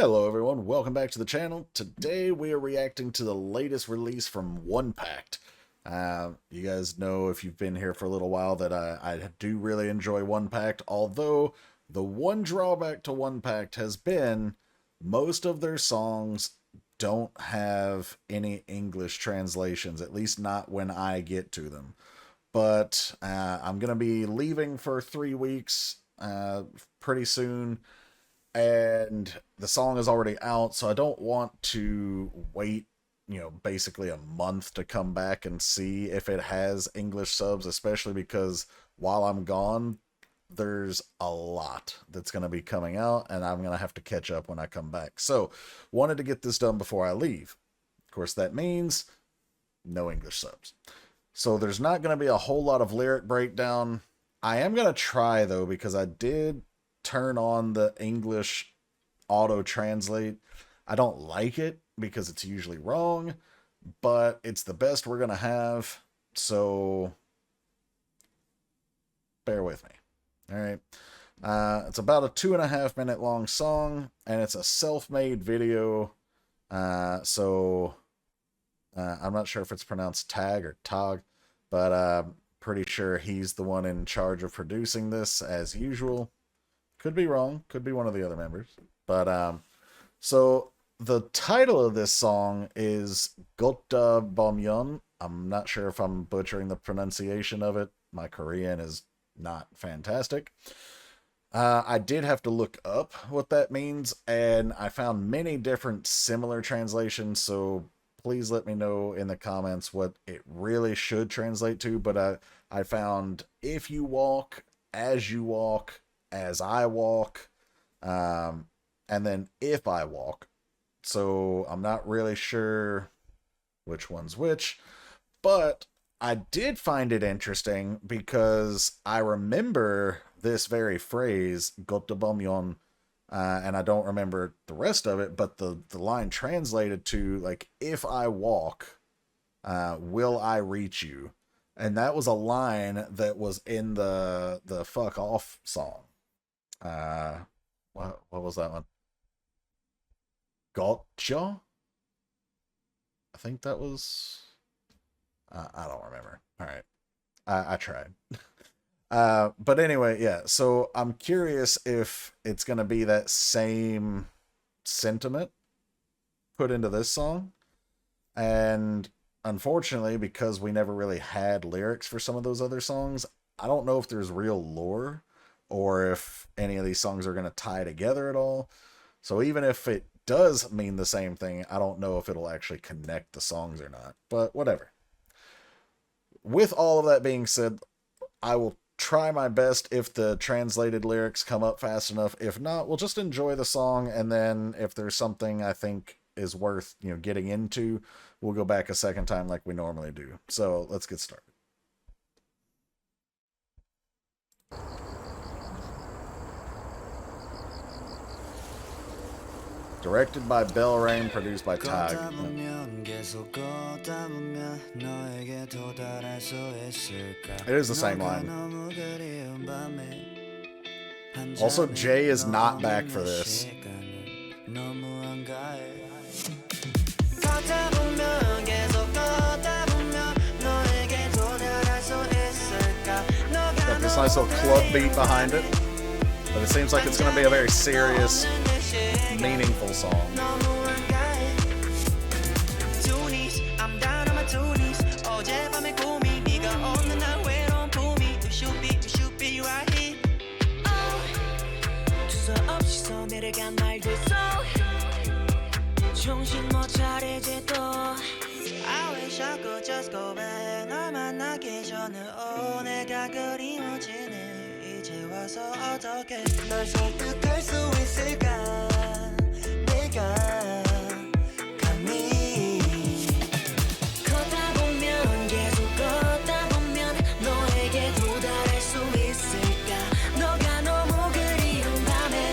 Hello everyone, welcome back to the channel. Today we are reacting to the latest release from One Pact. You guys know, if you've been here for a little while, that I do really enjoy One Pact, although the one drawback to One Pact has been most of their songs don't have any English translations, at least not when I get to them. But I'm going to be leaving for 3 weeks pretty soon, and the song is already out, so I don't want to wait, basically a month to come back and see if it has English subs, especially because while I'm gone, there's a lot that's going to be coming out, and I'm going to have to catch up when I come back. So, wanted to get this done before I leave. Of course, that means no English subs. So there's not going to be a whole lot of lyric breakdown. I am going to try, though, because I did turn on the English auto translate. I don't like it because it's usually wrong, but it's the best we're going to have, so bear with me. All right. It's about a 2.5 minute long song, and it's a self-made video. So I'm not sure if it's pronounced tag or tog, but I'm pretty sure he's the one in charge of producing this as usual. Could be wrong. Could be one of the other members. But so the title of this song is 걷다보면. I'm not sure if I'm butchering the pronunciation of it. My Korean is not fantastic. I did have to look up what that means, and I found many different similar translations, so please let me know in the comments what it really should translate to. But I found if you walk, as you walk, as I walk, and then if I walk. So I'm not really sure which one's which, but I did find it interesting because I remember this very phrase, 걷다보면, and I don't remember the rest of it, but the line translated to, like, if I walk, will I reach you? And that was a line that was in the Fuck Off song. What was that one? Gotcha? I think that was... I don't remember. All right. I tried. But anyway, yeah. So I'm curious if it's going to be that same sentiment put into this song. And unfortunately, because we never really had lyrics for some of those other songs, I don't know if there's real lore or if any of these songs are going to tie together at all. So even if it does mean the same thing, I don't know if it'll actually connect the songs or not. But whatever. With all of that being said, I will try my best if the translated lyrics come up fast enough. If not, we'll just enjoy the song, and then if there's something I think is worth, getting into, we'll go back a second time like we normally do. So let's get started. Directed by Bell Rain, produced by Tag. It is the same line. Also, Jay is not back for this. Got this nice little club beat behind it, but it seems like it's going to be a very serious, meaningful song.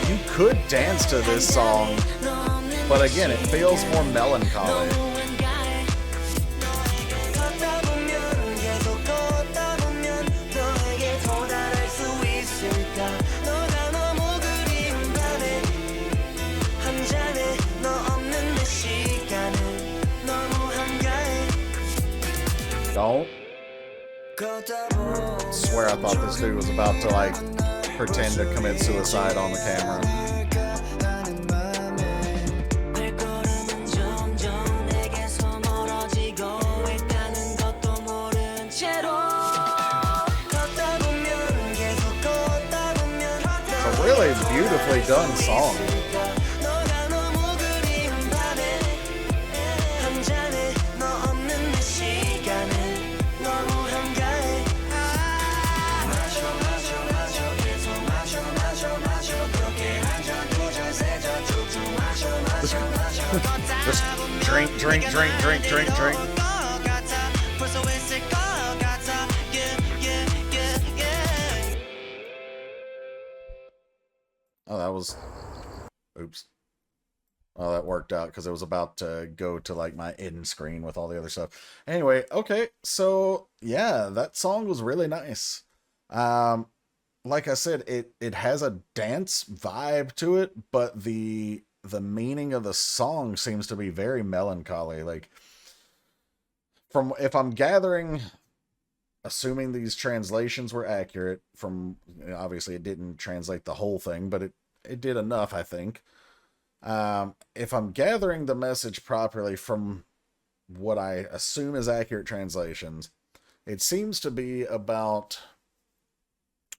You could dance to this song, but again, it feels more melancholy. don't. I swear I thought this dude was about to, like, pretend to commit suicide on the camera. It's a really beautifully done song. Just drink. Oh, that was... Oops. Well, that worked out because it was about to go to, like, my end screen with all the other stuff. Anyway, okay, so, yeah, that song was really nice. Like I said, it has a dance vibe to it, but the meaning of the song seems to be very melancholy. Like, from, if I'm gathering, assuming these translations were accurate, from, obviously it didn't translate the whole thing, but it did enough, I think. If I'm gathering the message properly from what I assume is accurate translations, it seems to be about,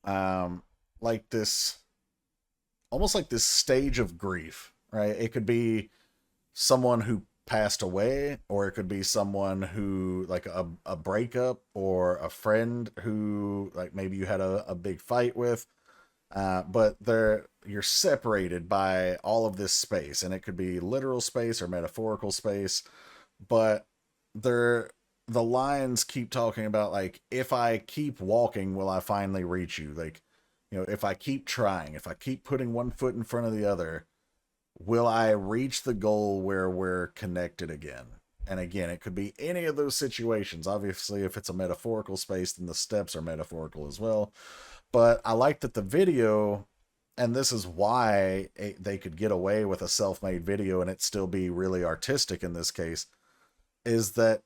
like this, almost like this stage of grief, right? It could be someone who passed away, or it could be someone who, like, a breakup, or a friend who, like, maybe you had a big fight with, but you're separated by all of this space, and it could be literal space or metaphorical space, but the lines keep talking about, like, if I keep walking, will I finally reach you? Like, you know, if I keep trying, if I keep putting one foot in front of the other, will I reach the goal where we're connected again? And again, it could be any of those situations. Obviously, if it's a metaphorical space, then the steps are metaphorical as well. But I like that the video, and this is why they could get away with a self-made video and it still be really artistic in this case, is that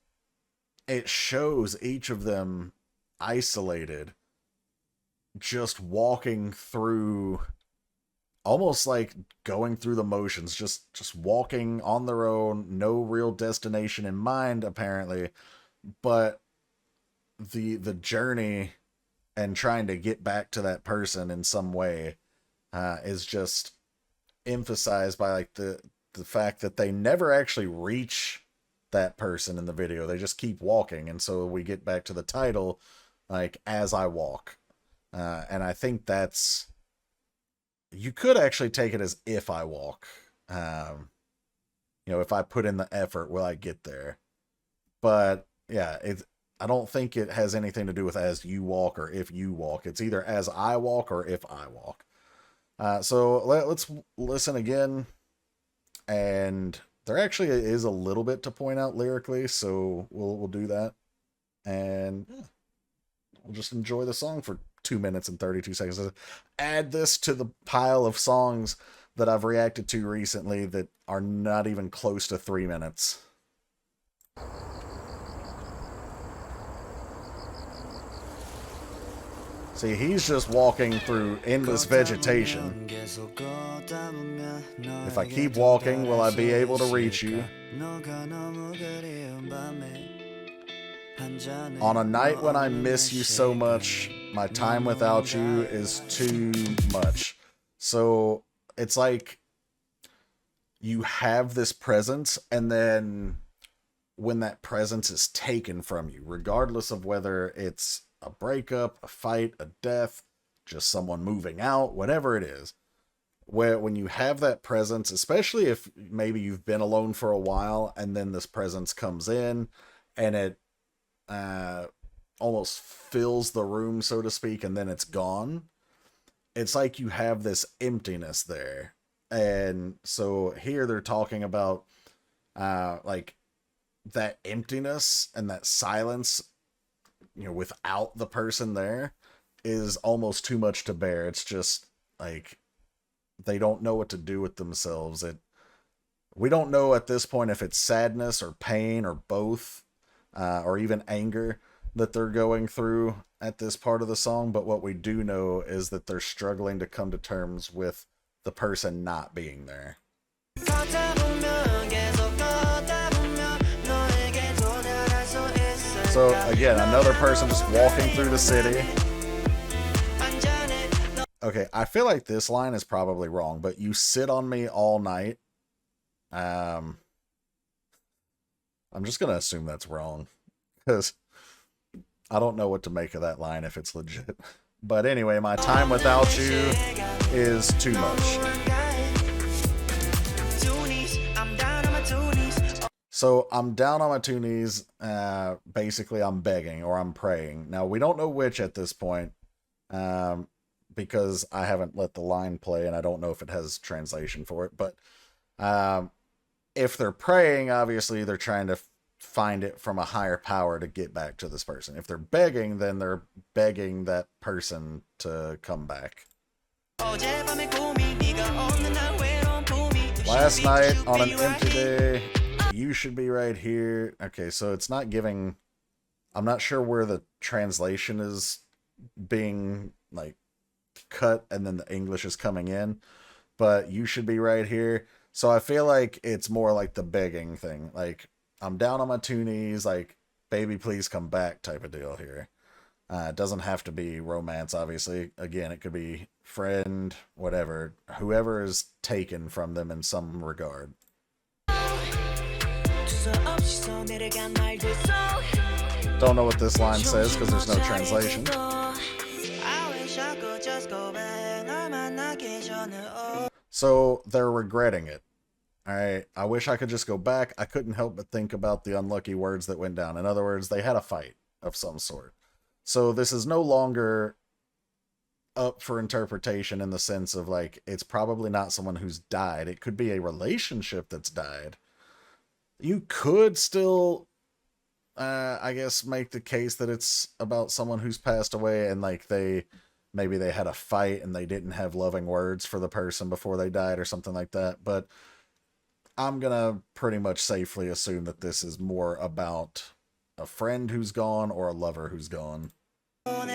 it shows each of them isolated, just walking through, almost like going through the motions, just walking on their own, no real destination in mind, apparently, but the journey and trying to get back to that person in some way is just emphasized by, like, the fact that they never actually reach that person in the video. They just keep walking, and so we get back to the title, like, As I Walk. And I think that's, you could actually take it as if I walk. You know, if I put in the effort, will I get there? But yeah, I don't think it has anything to do with as you walk or if you walk. It's either as I walk or if I walk. So let's listen again. And there actually is a little bit to point out lyrically, so we'll do that. And yeah, we'll just enjoy the song for 2 minutes and 32 seconds. Add this to the pile of songs that I've reacted to recently that are not even close to 3 minutes. See, he's just walking through endless vegetation. If I keep walking, will I be able to reach you? On a night when I miss you so much, my time without you is too much. So it's like you have this presence, and then when that presence is taken from you, regardless of whether it's a breakup, a fight, a death, just someone moving out, whatever it is, when you have that presence, especially if maybe you've been alone for a while and then this presence comes in and it almost fills the room, so to speak, and then it's gone, it's like you have this emptiness there. And so here they're talking about like that emptiness and that silence, you know, without the person there, is almost too much to bear. It's just like they don't know what to do with themselves. We don't know at this point if it's sadness or pain or both, or even anger that they're going through at this part of the song, but what we do know is that they're struggling to come to terms with the person not being there. So again, another person just walking through the city. Okay, I feel like this line is probably wrong, but you sit on me all night. I'm just gonna assume that's wrong, because I don't know what to make of that line if it's legit. But anyway, my time without you is too much. So I'm down on my two knees. Basically, I'm begging or I'm praying. Now, we don't know which at this point, because I haven't let the line play and I don't know if it has translation for it. But if they're praying, obviously they're trying to find it from a higher power to get back to this person. If they're begging, then they're begging that person to come back. Last night on an empty day, you should be right here. Okay, so it's not giving... I'm not sure where the translation is being like cut and then the English is coming in, but you should be right here. So I feel like it's more like the begging thing. Like, I'm down on my two knees, like, baby, please come back type of deal here. It doesn't have to be romance, obviously. Again, it could be friend, whatever. Whoever is taken from them in some regard. Don't know what this line says because there's no translation. So they're regretting it. Alright, I wish I could just go back. I couldn't help but think about the unlucky words that went down. In other words, they had a fight of some sort. So this is no longer up for interpretation in the sense of, like, it's probably not someone who's died. It could be a relationship that's died. You could still, I guess, make the case that it's about someone who's passed away and, like, maybe they had a fight and they didn't have loving words for the person before they died or something like that. But I'm gonna pretty much safely assume that this is more about a friend who's gone or a lover who's gone. How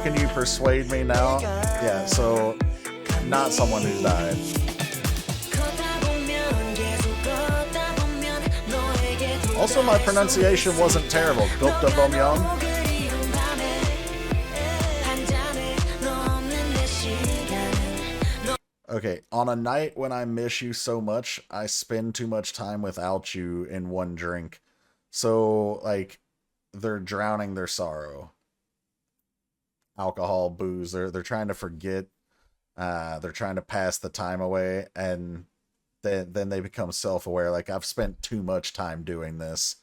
can you persuade me now? Yeah, so not someone who's died. Also, my pronunciation wasn't terrible. 걷다보면. Okay, on a night when I miss you so much, I spend too much time without you in one drink. So, like, they're drowning their sorrow. Alcohol, booze, they're trying to forget. They're trying to pass the time away, and then they become self-aware. Like, I've spent too much time doing this.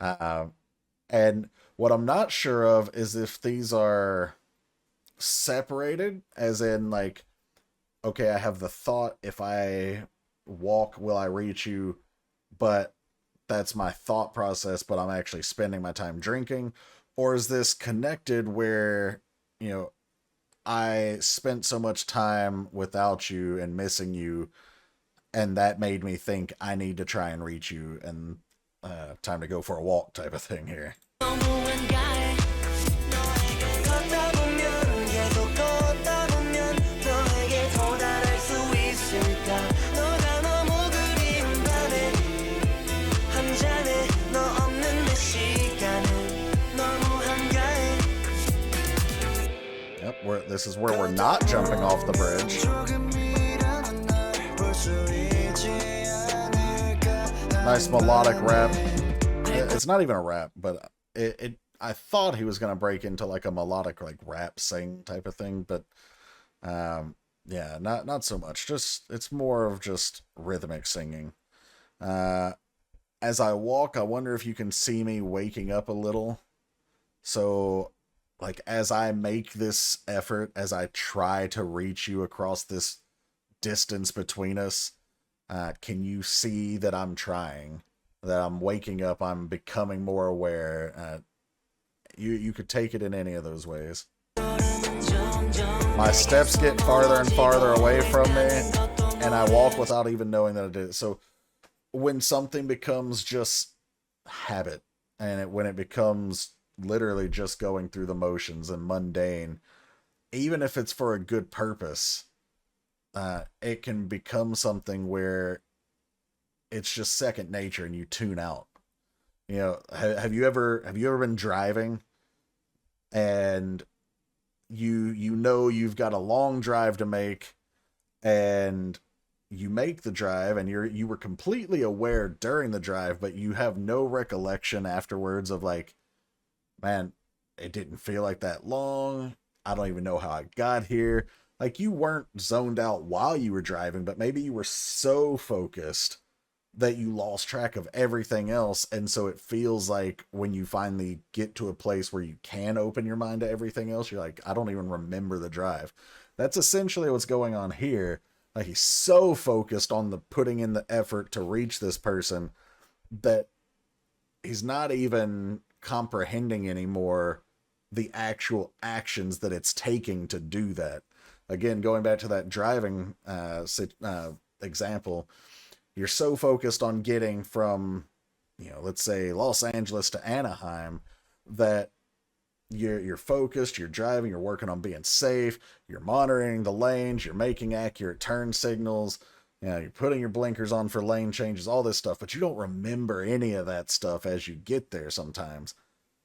And what I'm not sure of is if these are separated, as in, like, okay, I have the thought, if I walk, will I reach you? But that's my thought process, but I'm actually spending my time drinking. Or is this connected where, you know, I spent so much time without you and missing you, and that made me think I need to try and reach you, and time to go for a walk type of thing here. Yep, this is where we're not jumping off the bridge. Nice melodic rap. It's not even a rap, but I thought he was gonna break into like a melodic, like, rap sing type of thing, but yeah, not so much. Just, it's more of just rhythmic singing. As I walk, I wonder if you can see me waking up a little. So, like, as I make this effort, as I try to reach you across this distance between us, can you see that I'm trying? That I'm waking up, I'm becoming more aware. You could take it in any of those ways. My steps get farther and farther away from me, and I walk without even knowing that I did it. So when something becomes just habit, and when it becomes literally just going through the motions and mundane, even if it's for a good purpose, it can become something where it's just second nature and you tune out. You know, have you ever been driving and you know you've got a long drive to make, and you make the drive and you were completely aware during the drive, but you have no recollection afterwards of like, man, it didn't feel like that long. I don't even know how I got here. Like, you weren't zoned out while you were driving, but maybe you were so focused that you lost track of everything else. And so it feels like when you finally get to a place where you can open your mind to everything else, you're like, I don't even remember the drive. That's essentially what's going on here. Like, he's so focused on the putting in the effort to reach this person that he's not even comprehending anymore the actual actions that it's taking to do that. Again, going back to that driving example, you're so focused on getting from, let's say Los Angeles to Anaheim, that you're focused, you're driving, you're working on being safe, you're monitoring the lanes, you're making accurate turn signals, you're putting your blinkers on for lane changes, all this stuff, but you don't remember any of that stuff as you get there sometimes.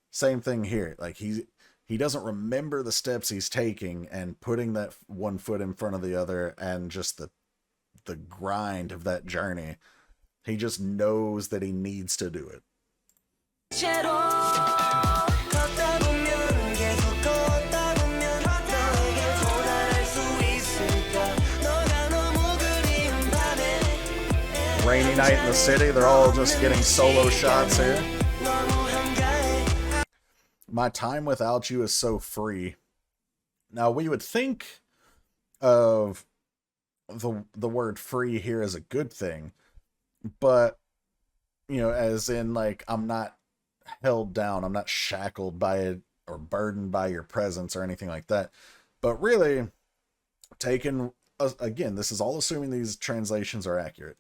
Same thing here. Like, he doesn't remember the steps he's taking and putting that one foot in front of the other and just the grind of that journey. He just knows that he needs to do it. Rainy night in the city, they're all just getting solo shots here. My time without you is so free. Now, we would think of the word free here as a good thing, but, as in, like, I'm not held down, I'm not shackled by it or burdened by your presence or anything like that. But really, again, this is all assuming these translations are accurate.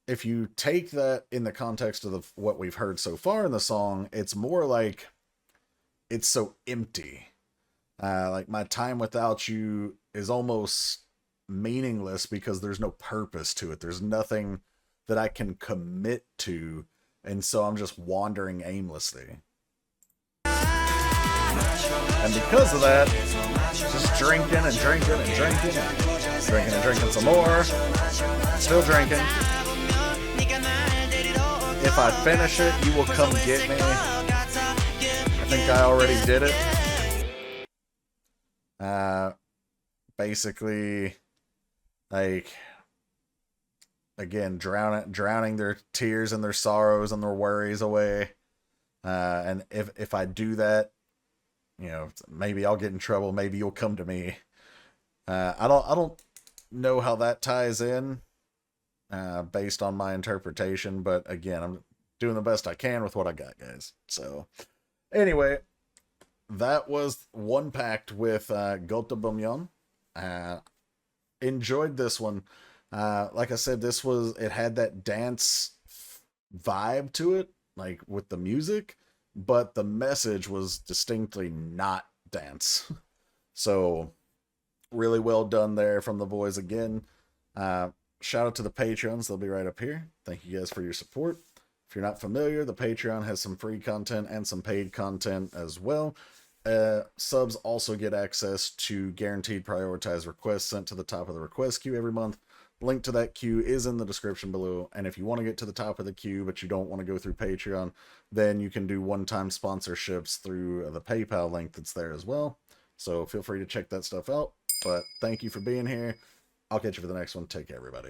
If you take that in the context of what we've heard so far in the song, it's more like it's so empty. Like, my time without you is almost meaningless because there's no purpose to it. There's nothing that I can commit to, and so I'm just wandering aimlessly. And because of that, just drinking and drinking and drinking and drinking and drinking some more. Still drinking. If I finish it, you will come get me. I think I already did it. Basically, like, again, drowning their tears and their sorrows and their worries away. And if I do that, maybe I'll get in trouble. Maybe you'll come to me. I don't know how that ties in, based on my interpretation, but again, I'm doing the best I can with what I got, guys. So, anyway, that was One Pact with 걷다보면. Enjoyed this one. Like I said, it had that dance vibe to it, like with the music, but the message was distinctly not dance. So, really well done there from the boys again. Shout out to the Patreons. They'll be right up here. Thank you guys for your support. If you're not familiar, the Patreon has some free content and some paid content as well. Subs also get access to guaranteed prioritized requests sent to the top of the request queue every month. Link to that queue is in the description below. And if you want to get to the top of the queue, but you don't want to go through Patreon, then you can do one-time sponsorships through the PayPal link that's there as well. So feel free to check that stuff out. But thank you for being here. I'll catch you for the next one. Take care, everybody.